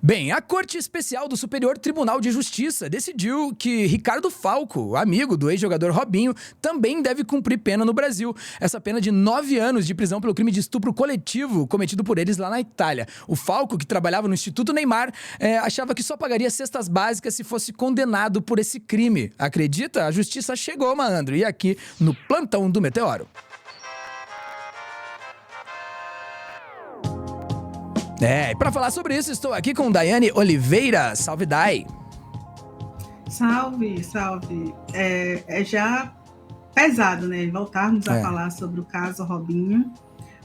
Bem, a Corte Especial do Superior Tribunal de Justiça decidiu que Ricardo Falco, amigo do ex-jogador Robinho, também deve cumprir pena no Brasil. Essa pena de 9 anos de prisão pelo crime de estupro coletivo cometido por eles lá na Itália. O Falco, que trabalhava no Instituto Neymar, achava que só pagaria cestas básicas se fosse condenado por esse crime. Acredita? A justiça chegou, malandro. E aqui no Plantão do Meteoro. E pra falar sobre isso, estou aqui com Daiane Oliveira. Salve, Dai! Salve, salve. É já pesado, né? Voltarmos a falar sobre o caso Robinho,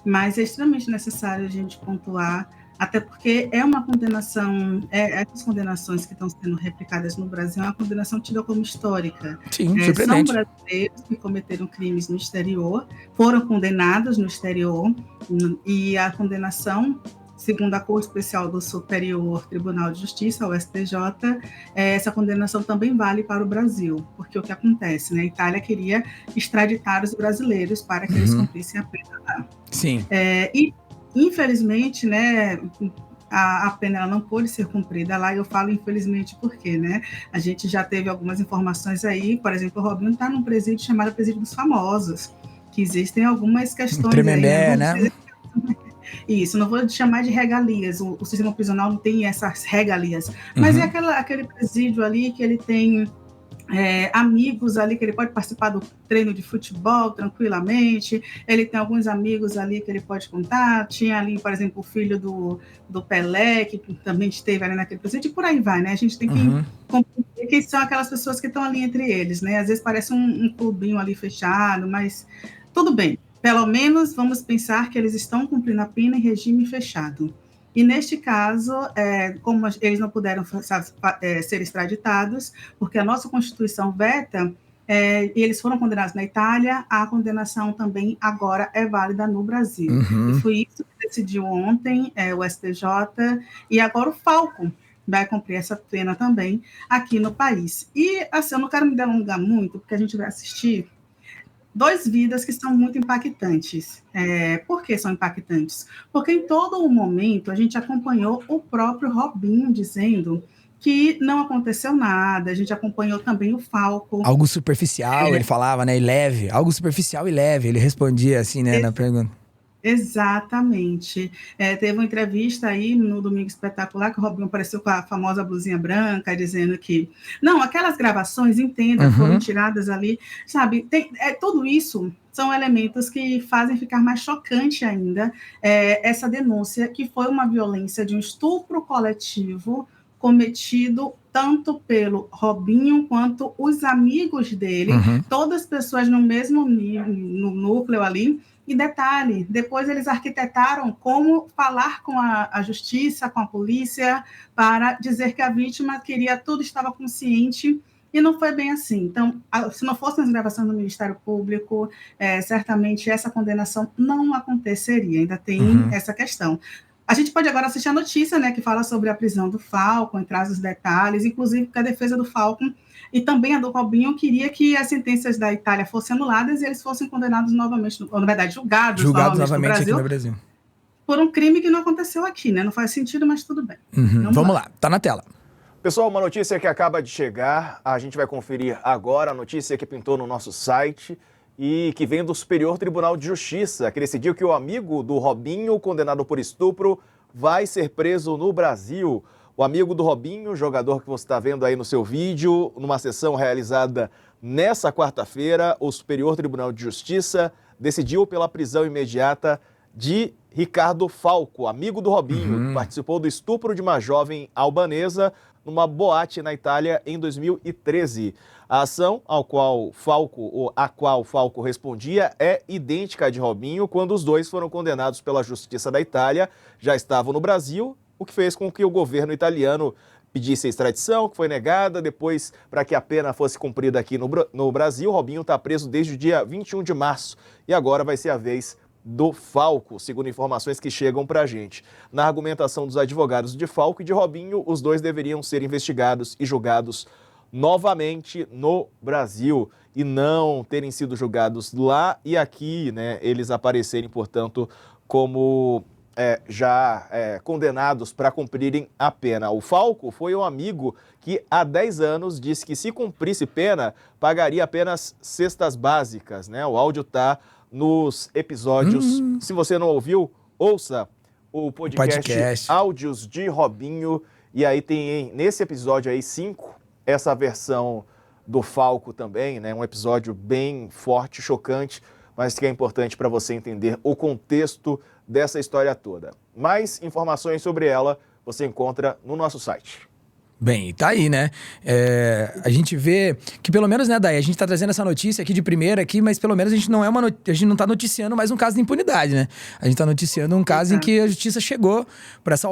mas é extremamente necessário a gente pontuar, até porque é uma condenação, essas condenações que estão sendo replicadas no Brasil é uma condenação tida como histórica. Sim, surpreendente. São brasileiros que cometeram crimes no exterior, foram condenados no exterior, e a condenação, segundo a Corte Especial do Superior Tribunal de Justiça, o STJ, essa condenação também vale para o Brasil, porque o que acontece, né? A Itália queria extraditar os brasileiros para que eles cumprissem a pena lá. Sim. E, infelizmente, né, a pena ela não pôde ser cumprida lá, e eu falo infelizmente porque, né, a gente já teve algumas informações aí, por exemplo, o Robinho está num presídio chamado Presídio dos Famosos, que existem algumas questões Tremembé, aí, né? Isso, não vou chamar de regalias, o sistema prisional não tem essas regalias, mas é aquele presídio ali que ele tem amigos ali, que ele pode participar do treino de futebol tranquilamente, ele tem alguns amigos ali que ele pode contar, tinha ali, por exemplo, o filho do Pelé, que também esteve ali naquele presídio, e por aí vai, né? A gente tem que compreender que são aquelas pessoas que estão ali entre eles, né? Às vezes parece um clubinho ali fechado, mas tudo bem. Pelo menos vamos pensar que eles estão cumprindo a pena em regime fechado. E neste caso, como eles não puderam ser extraditados, porque a nossa Constituição veta, e eles foram condenados na Itália, a condenação também agora é válida no Brasil. E foi isso que decidiu ontem o STJ, e agora o Falco vai cumprir essa pena também aqui no país. E assim, eu não quero me delongar muito, porque a gente vai assistir 2 vidas que são muito impactantes. Por que são impactantes? Porque em todo o momento a gente acompanhou o próprio Robinho dizendo que não aconteceu nada, a gente acompanhou também o Falco. Algo superficial, ele falava, né, e leve. Algo superficial e leve, ele respondia assim, né, na pergunta. Exatamente. Teve uma entrevista aí no Domingo Espetacular que o Robinho apareceu com a famosa blusinha branca, dizendo que, não, aquelas gravações, entenda, foram tiradas ali, sabe? Tudo isso são elementos que fazem ficar mais chocante ainda essa denúncia, que foi uma violência de um estupro coletivo cometido tanto pelo Robinho quanto os amigos dele, todas pessoas no mesmo no núcleo ali. E detalhe, depois eles arquitetaram como falar com a justiça, com a polícia, para dizer que a vítima queria tudo, estava consciente, e não foi bem assim. Então, se não fossem as gravações do Ministério Público, certamente essa condenação não aconteceria, ainda tem essa questão. A gente pode agora assistir a notícia, né, que fala sobre a prisão do Falco, traz os detalhes, inclusive que a defesa do Falco e também a do Robinho queria que as sentenças da Itália fossem anuladas e eles fossem condenados novamente, ou na verdade julgados novamente aqui no Brasil, por um crime que não aconteceu aqui, né? Não faz sentido, mas tudo bem. Vamos lá, tá na tela. Pessoal, uma notícia que acaba de chegar, a gente vai conferir agora, a notícia que pintou no nosso site e que vem do Superior Tribunal de Justiça, que decidiu que o amigo do Robinho, condenado por estupro, vai ser preso no Brasil. O amigo do Robinho, jogador que você está vendo aí no seu vídeo, numa sessão realizada nessa quarta-feira, o Superior Tribunal de Justiça decidiu pela prisão imediata de Ricardo Falco, amigo do Robinho, que participou do estupro de uma jovem albanesa numa boate na Itália em 2013. A ação a qual Falco respondia é idêntica à de Robinho, quando os dois foram condenados pela Justiça da Itália, já estavam no Brasil, o que fez com que o governo italiano pedisse a extradição, que foi negada. Depois, para que a pena fosse cumprida aqui no Brasil, Robinho está preso desde o dia 21 de março e agora vai ser a vez do Falco, segundo informações que chegam para a gente. Na argumentação dos advogados de Falco e de Robinho, os dois deveriam ser investigados e julgados novamente no Brasil e não terem sido julgados lá e aqui, né, eles aparecerem, portanto, como já condenados para cumprirem a pena. O Falco foi um amigo que há 10 anos disse que se cumprisse pena, pagaria apenas cestas básicas, né? O áudio está nos episódios. Se você não ouviu, ouça o podcast Áudios de Robinho. E aí tem nesse episódio aí 5, essa versão do Falco também, né? Um episódio bem forte, chocante, mas que é importante para você entender o contexto dessa história toda. Mais informações sobre ela você encontra no nosso site. Bem, tá aí, né? A gente vê que pelo menos, né, Day, a gente tá trazendo essa notícia aqui de primeira aqui, mas pelo menos a gente não tá noticiando mais um caso de impunidade, né? A gente tá noticiando um caso em que a justiça chegou para essa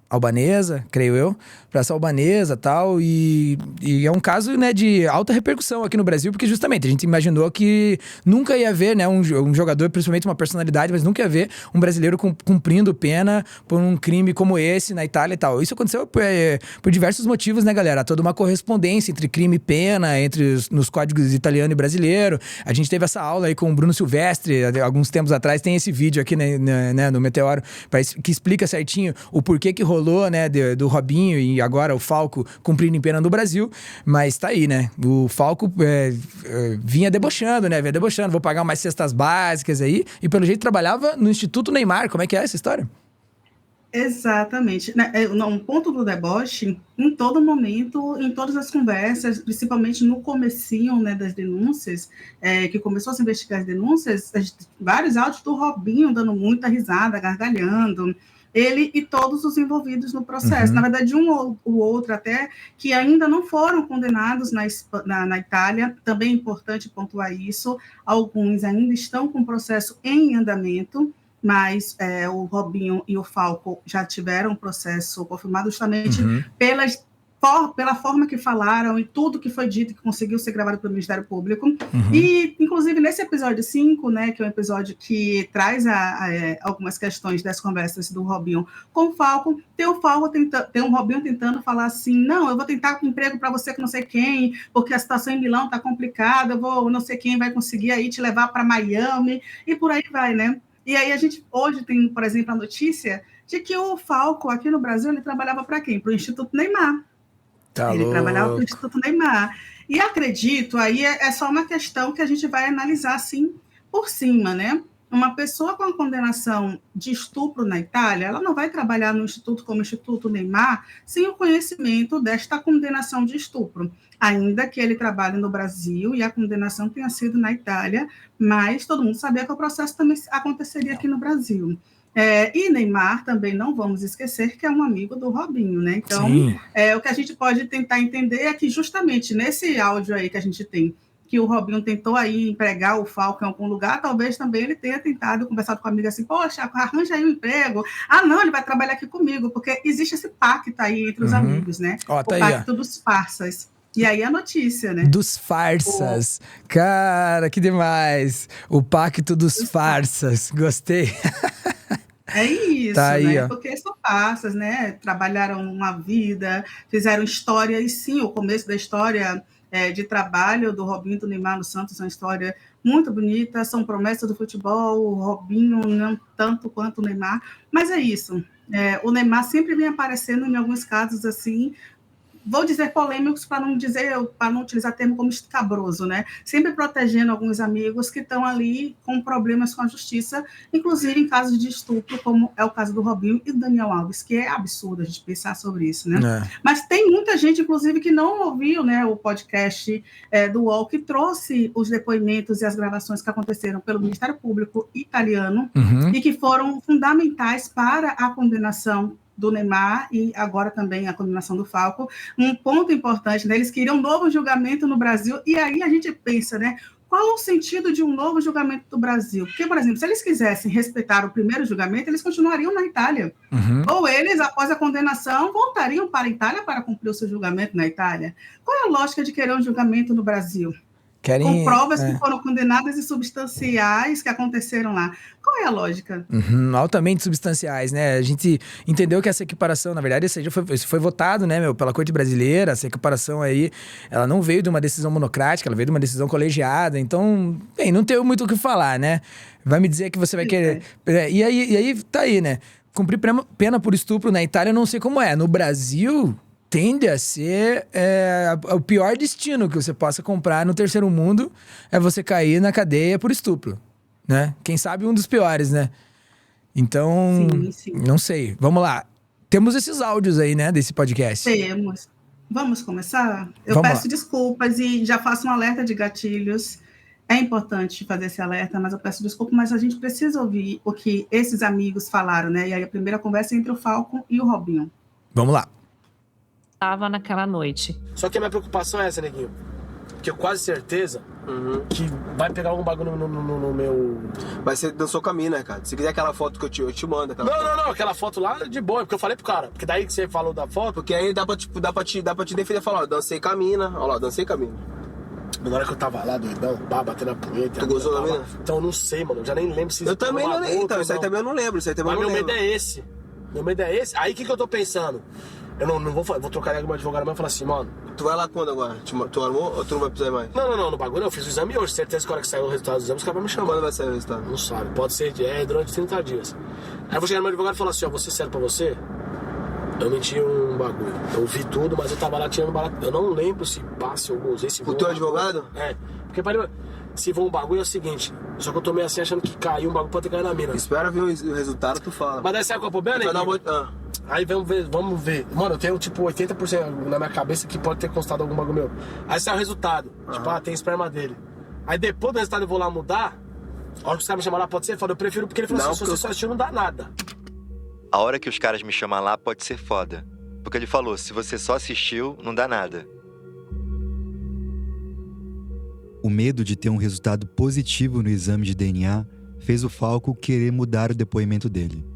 albanesa, creio eu, para essa albanesa e tal, e é um caso, né, de alta repercussão aqui no Brasil, porque justamente a gente imaginou que nunca ia ver, né, um jogador, principalmente uma personalidade, mas nunca ia ver um brasileiro cumprindo pena por um crime como esse na Itália e tal. Isso aconteceu por diversos motivos, né, galera? Há toda uma correspondência entre crime e pena, nos códigos italiano e brasileiro. A gente teve essa aula aí com o Bruno Silvestre, alguns tempos atrás, tem esse vídeo aqui, né, no Meteoro, que explica certinho o porquê que rolou, né, do Robinho e agora o Falco cumprindo em pena no Brasil, mas tá aí, né, o Falco vinha debochando, vou pagar umas cestas básicas aí, e pelo jeito trabalhava no Instituto Neymar. Como é que é essa história? Exatamente. Um ponto do deboche, em todo momento, em todas as conversas, principalmente no comecinho, né, das denúncias, que começou a se investigar as denúncias, vários áudios do Robinho dando muita risada, gargalhando, ele e todos os envolvidos no processo. Na verdade, um ou o outro até, que ainda não foram condenados na Itália, também é importante pontuar isso, alguns ainda estão com o processo em andamento, mas o Robinho e o Falco já tiveram um processo confirmado justamente pela forma que falaram e tudo que foi dito, que conseguiu ser gravado pelo Ministério Público. E, inclusive, nesse episódio 5, né, que é um episódio que traz algumas questões das conversas do Robinho com o Falco, tem o Robinho tentando falar assim, não, eu vou tentar um emprego para você que não sei quem, porque a situação em Milão está complicada, não sei quem vai conseguir aí te levar para Miami, e por aí vai, né? E aí a gente hoje tem, por exemplo, a notícia de que o Falco, aqui no Brasil, ele trabalhava para quem? Para o Instituto Neymar. Ele trabalhava para o Instituto Neymar. E acredito, aí é só uma questão que a gente vai analisar assim por cima, né? Uma pessoa com a condenação de estupro na Itália, ela não vai trabalhar no Instituto como Instituto Neymar sem o conhecimento desta condenação de estupro. Ainda que ele trabalhe no Brasil e a condenação tenha sido na Itália, mas todo mundo sabia que o processo também aconteceria aqui no Brasil. E Neymar também não vamos esquecer que é um amigo do Robinho, né? Então, o que a gente pode tentar entender é que justamente nesse áudio aí que a gente tem, que o Robinho tentou aí empregar o Falco em algum lugar, talvez também ele tenha tentado, conversado com a amiga assim, poxa, arranja aí um emprego. Ah, não, ele vai trabalhar aqui comigo, porque existe esse pacto aí entre os amigos, né? O pacto dos farsas. E aí a notícia, né? Dos farsas. Cara, que demais. O pacto dos farsas. Gostei. É isso, tá aí, né? Ó. Porque são farsas, né? Trabalharam uma vida, fizeram história, e sim, o começo da história de trabalho do Robinho e do Neymar no Santos é uma história muito bonita, são promessas do futebol, o Robinho não tanto quanto o Neymar, mas é isso. O Neymar sempre vem aparecendo em alguns casos assim, vou dizer polêmicos para não utilizar termo como escabroso, né? Sempre protegendo alguns amigos que estão ali com problemas com a justiça, inclusive em casos de estupro, como é o caso do Robinho e do Daniel Alves, que é absurdo a gente pensar sobre isso, né? Mas tem muita gente, inclusive, que não ouviu, né, o podcast do UOL, que trouxe os depoimentos e as gravações que aconteceram pelo Ministério Público italiano e que foram fundamentais para a condenação do Neymar e agora também a condenação do Falco. Um ponto importante, né? Eles queriam um novo julgamento no Brasil, e aí a gente pensa, né? Qual o sentido de um novo julgamento do Brasil? Porque, por exemplo, se eles quisessem respeitar o primeiro julgamento, eles continuariam na Itália. Ou eles, após a condenação, voltariam para a Itália para cumprir o seu julgamento na Itália. Qual é a lógica de querer um julgamento no Brasil? com provas que foram condenadas e substanciais que aconteceram lá. Qual é a lógica? Altamente substanciais, né? A gente entendeu que essa equiparação, na verdade, isso foi votado, né, pela Corte Brasileira. Essa equiparação aí, ela não veio de uma decisão monocrática, ela veio de uma decisão colegiada. Então, bem, não tem muito o que falar, né? Vai me dizer que você vai querer... E aí, tá aí, né? Cumprir pena por estupro na Itália, eu não sei como é. No Brasil... tende a ser o pior destino que você possa comprar no terceiro mundo é você cair na cadeia por estupro, né? Quem sabe um dos piores, né? Então, sim. Não sei. Vamos lá. Temos esses áudios aí, né, desse podcast. Temos. Vamos começar? Eu Vamos peço lá. Desculpas e já faço um alerta de gatilhos. É importante fazer esse alerta, mas eu peço desculpa, mas a gente precisa ouvir o que esses amigos falaram, né? E aí a primeira conversa é entre o Falcon e o Robinho. Vamos lá. Estava naquela noite. Só que a minha preocupação é essa, neguinho. Que eu quase certeza que vai pegar algum bagulho no meu... Mas você dançou com a mina, cara. Se quiser aquela foto que eu te mando. Não, aquela foto lá de boa, porque eu falei pro cara. Porque daí que você falou da foto... Porque aí dá pra te defender e falar, ó, dancei com a mina. Olha lá, dancei com a mina. Na hora que eu tava lá, doidão, batendo a punheta... Tu gostou da mina? Então eu não sei, mano. Eu já nem lembro se... Eu também não lembro, então. Isso aí também eu não lembro. Mas meu medo é esse. Meu medo é esse. Aí o que eu tô pensando? Eu não vou trocar com o meu advogado mesmo e falar assim, mano... Tu vai lá quando agora? Tu armou ou tu não vai precisar mais? Não, no bagulho eu fiz o exame hoje. Certeza que a hora que sair o resultado do exame, os caras vão me chamar. Quando vai sair o resultado? Não sabe. Pode ser durante 30 dias. Aí eu vou chegar no meu advogado e falar assim, ó, vou ser sério pra você... Eu menti um bagulho. Eu vi tudo, mas eu tava lá tirando barato. Eu não lembro se passa ou usei se o teu advogado? É. Porque se for um bagulho é o seguinte. Só que eu tô meio assim achando que caiu um bagulho pode ter caído na mina. Espera ver o resultado, tu fala. Mas daí sabe qual é o problema, Aí vamos ver. Mano, eu tenho tipo 80% na minha cabeça que pode ter constado algum bagulho meu. Aí sai o resultado. Tipo, tem esperma dele. Aí depois do resultado eu vou lá mudar. A hora que os caras me chamaram lá, pode ser? Eu falo, eu prefiro porque ele falou assim, se você só assistiu não dá nada. A hora que os caras me chamam lá pode ser foda. Porque ele falou, se você só assistiu, não dá nada. O medo de ter um resultado positivo no exame de DNA fez o Falco querer mudar o depoimento dele.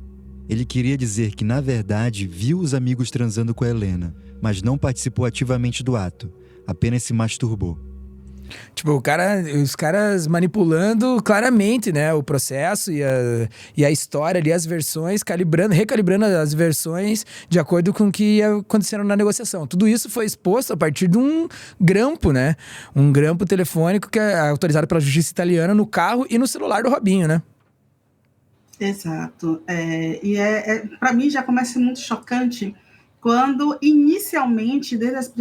Ele queria dizer que, na verdade, viu os amigos transando com a Helena, mas não participou ativamente do ato, apenas se masturbou. Tipo, os caras manipulando claramente, né, o processo e a história ali, as versões, recalibrando as versões de acordo com o que ia acontecendo na negociação. Tudo isso foi exposto a partir de um grampo, né? Um grampo telefônico que é autorizado pela justiça italiana no carro e no celular do Robinho, né? Exato. Para mim já começa muito chocante quando, inicialmente, desde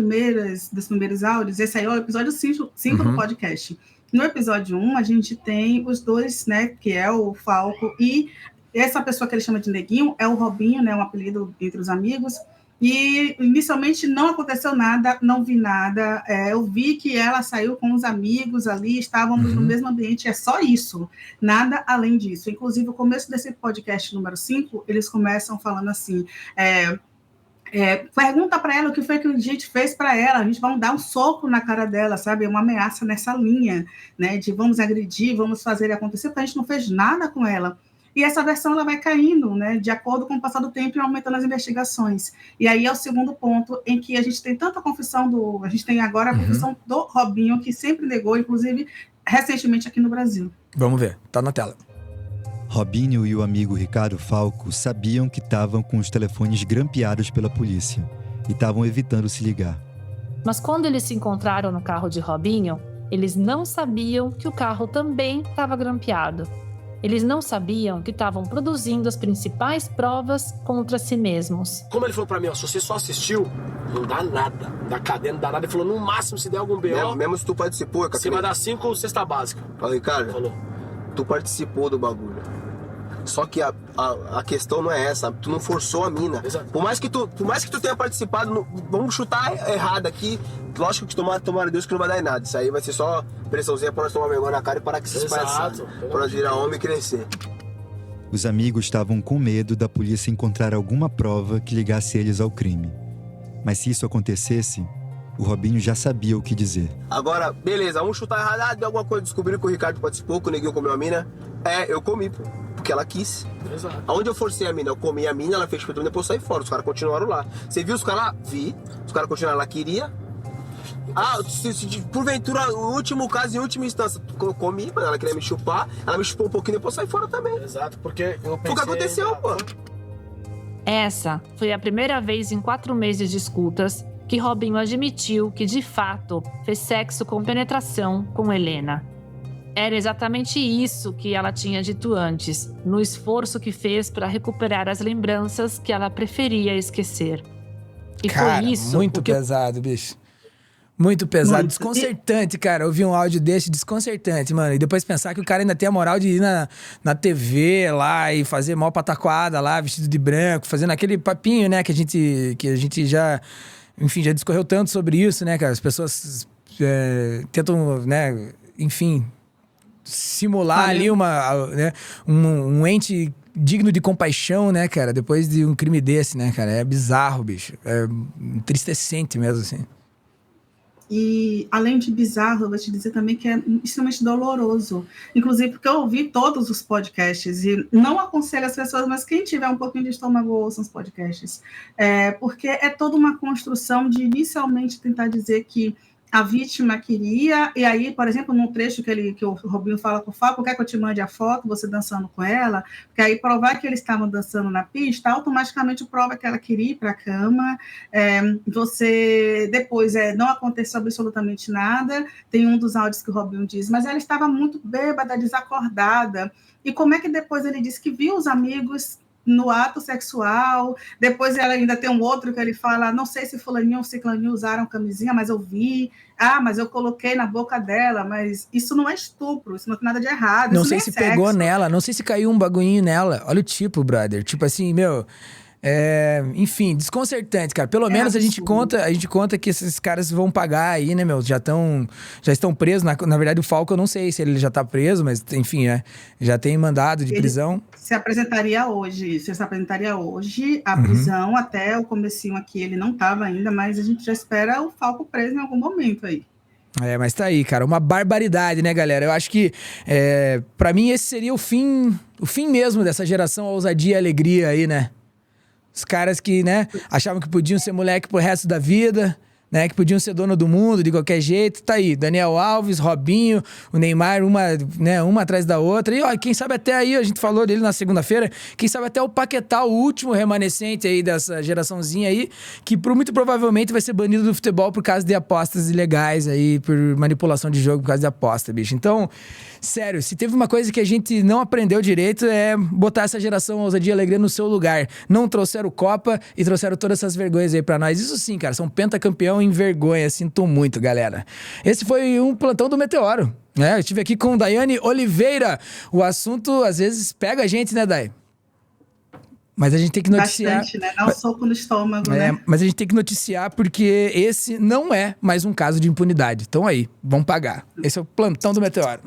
dos primeiros áudios, esse aí é o episódio 5 do podcast. No episódio 1, a gente tem os dois, né, que é o Falco e essa pessoa que ele chama de Neguinho, é o Robinho, né, um apelido entre os amigos. E, inicialmente, não aconteceu nada, não vi nada. Eu vi que ela saiu com os amigos ali, estávamos no mesmo ambiente, é só isso, nada além disso. Inclusive, o começo desse podcast número 5, eles começam falando assim... pergunta para ela o que foi que a gente fez para ela, a gente vai dar um soco na cara dela, sabe, uma ameaça nessa linha, né, de vamos agredir, vamos fazer acontecer, porque a gente não fez nada com ela. E essa versão ela vai caindo, né, de acordo com o passar do tempo e aumentando as investigações. E aí é o segundo ponto em que a gente tem tanta confissão a gente tem agora a confissão do Robinho, que sempre negou, inclusive recentemente aqui no Brasil. Vamos ver, tá na tela. Robinho e o amigo Ricardo Falco sabiam que estavam com os telefones grampeados pela polícia e estavam evitando se ligar. Mas quando eles se encontraram no carro de Robinho, eles não sabiam que o carro também estava grampeado. Eles não sabiam que estavam produzindo as principais provas contra si mesmos. Como ele falou pra mim, ó, se você só assistiu, não dá nada. Da cadeia não dá nada. Ele falou, no máximo, se der algum B.O. Mesmo se tu participou, você vai dar 5 cesta básica. Fala, Ricardo, falou. Tu participou do bagulho. Só que a questão não é essa, tu não forçou a mina. Exato. Por mais que tu tenha participado, vamos chutar errado aqui. Lógico que tomara Deus que não vai dar em nada. Isso aí vai ser só pressãozinha pra nós tomar vergonha na cara e parar que se espalhar. Pra nós virar homem e crescer. Os amigos estavam com medo da polícia encontrar alguma prova que ligasse eles ao crime. Mas se isso acontecesse, o Robinho já sabia o que dizer. Agora, beleza, vamos chutar errado. Deu alguma coisa, descobriram que o Ricardo participou, que o Neguinho comeu a mina. Eu comi, pô. Porque ela quis. Exato. Aonde eu forcei a mina, eu comi a mina, ela fez pra depois sair fora. Os caras continuaram lá. Você viu os caras lá? Vi. Os caras continuaram lá, queria. Se porventura, no último caso, em última instância, eu comi, mas ela queria me chupar, ela me chupou um pouquinho, depois saí fora também. Exato, porque eu pensei... Foi o que aconteceu, pô. Essa foi a primeira vez em 4 meses de escutas que Robinho admitiu que, de fato, fez sexo com penetração com Helena. Era exatamente isso que ela tinha dito antes, no esforço que fez para recuperar as lembranças que ela preferia esquecer. E Cara, foi isso muito porque pesado, bicho. Muito pesado, Muito. desconcertante, cara. Ouvir um áudio desse, desconcertante, mano. E depois pensar que o cara ainda tem a moral de ir na TV lá e fazer mó pataquada lá, vestido de branco, fazendo aquele papinho, né, que a gente já, enfim, já discorreu tanto sobre isso, né, cara? As pessoas tentam, né, enfim, simular ali um ente digno de compaixão, né, cara? Depois de um crime desse, né, cara? É bizarro, bicho. É entristecente mesmo, assim. E, além de bizarro, eu vou te dizer também que é extremamente doloroso. Inclusive, porque eu ouvi todos os podcasts e não aconselho as pessoas, mas quem tiver um pouquinho de estômago, ouça os podcasts. Porque é toda uma construção de, inicialmente, tentar dizer que a vítima queria, e aí, por exemplo, num trecho que o Robinho fala com o Falco, quer que eu te mande a foto, você dançando com ela, porque aí provar que eles estavam dançando na pista, automaticamente prova que ela queria ir para a cama, você, depois, não aconteceu absolutamente nada, tem um dos áudios que o Robinho diz, mas ela estava muito bêbada, desacordada, e como é que depois ele disse que viu os amigos no ato sexual, depois ela ainda tem um outro que ele fala, não sei se fulaninho ou ciclaninho usaram camisinha, mas eu vi, mas eu coloquei na boca dela, mas isso não é estupro, isso não tem nada de errado, Não isso sei nem se é sexo. pegou nela, não sei se caiu um bagulhinho nela. Olha o tipo, brother. Tipo assim, meu... enfim, desconcertante, cara. Pelo menos a gente conta que esses caras vão pagar aí, né, meu? Já estão presos. Na verdade, o Falco, eu não sei se ele já tá preso, mas enfim, já tem mandado de prisão. Se apresentaria hoje a prisão, até o comecinho aqui ele não tava ainda, mas a gente já espera o Falco preso em algum momento aí. Mas tá aí, cara. Uma barbaridade, né, galera? Eu acho que, pra mim, esse seria o fim mesmo dessa geração ousadia e alegria aí, né? Os caras que, né, achavam que podiam ser moleque pro resto da vida, né, que podiam ser dono do mundo de qualquer jeito. Tá aí, Daniel Alves, Robinho, o Neymar, uma atrás da outra. E, ó, quem sabe até aí, a gente falou dele na segunda-feira, quem sabe até o Paquetá, o último remanescente aí dessa geraçãozinha aí, que muito provavelmente vai ser banido do futebol por causa de apostas ilegais aí, por manipulação de jogo por causa de aposta, bicho. Então, sério, se teve uma coisa que a gente não aprendeu direito é botar essa geração ousadia e alegria no seu lugar. Não trouxeram Copa e trouxeram todas essas vergonhas aí pra nós. Isso sim, cara, são pentacampeão em vergonha. Sinto muito, galera. Esse foi um plantão do Meteoro. Eu estive aqui com Daiane Oliveira. O assunto, às vezes, pega a gente, né, Dai? Mas a gente tem que noticiar... Bastante, né? Dá um soco no estômago, né? Mas a gente tem que noticiar porque esse não é mais um caso de impunidade. Então aí, vão pagar. Esse é o plantão do Meteoro.